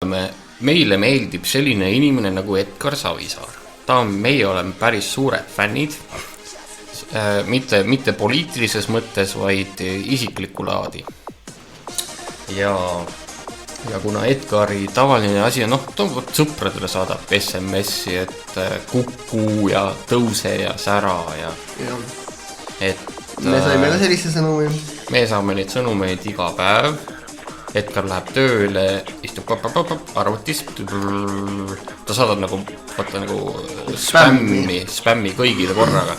meile meeldib selline inimene nagu Edgar Savisaar. Meie oleme päris suured fännid, mitte poliitilises mõttes, vaid isikliku laadi. Ja kuna Edgari tavaline asi on, sõpradele saadab SMS-i, et kuku ja tõuse ja sära ja. Me saime ka sellise sõnumi. Me saame neid sõnumeid iga päev. Edgar läheb tööle, istub arvutis, ta saadab nagu spämmi kõigile korraga.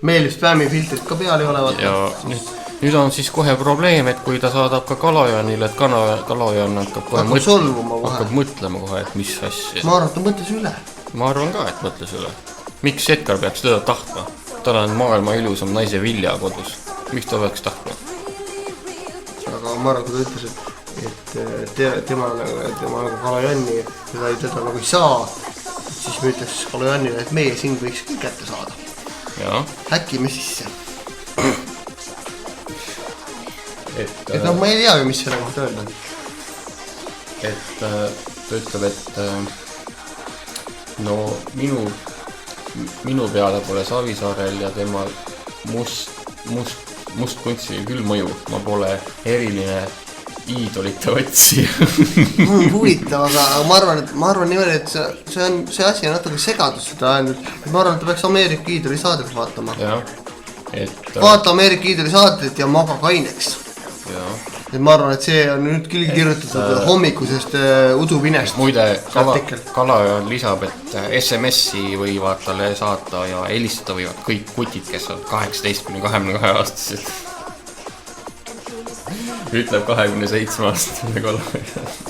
Meil spämmifiltrid ka peal ei ole. Ja nüüd on siis kohe probleem, et kui ta saadab ka Kalojanile, et Kalojan hakkab mõtlema kohe, et mis asja. Ma arvan, et ta mõtles üle. Ma arvan ka, et mõtles üle. Miks Edgar peaks teda tahtma? Tal on maailma ilusam naise Vilja kodus. Miks ta peaks tahtma? Aga ma arvan, kui ta ütles, et tema nagu Kalojanni teda nagu ei saa, siis me ütleks Kalojanile, et meie siin võiks kõik kätte saada. Ja. Häkime sisse. Ma ei tea ju, mis selle kohta öelda. Ta ütleb, et minu peale pole Savisaarel ja temal must kunsti küll mõju. Ma pole eriline iidolite otsi. Huvitav, aga ma arvan niimoodi, et see asi on natuke segadus seda ainult. Ma arvan, et ta peaks Ameerika iidoli saadet vaatama. Vaata Ameerika iidoli saadet ja maga kaineks. Et ma arvan, et see on nüüd küll kirjutatud hommikusest uduvinest. Muide, Kalajan lisab, et SMS-i võivad talle saata ja helistada võivad kõik kutid, kes on 18-22 aastased. Ütleb 27 aastane Kalajan.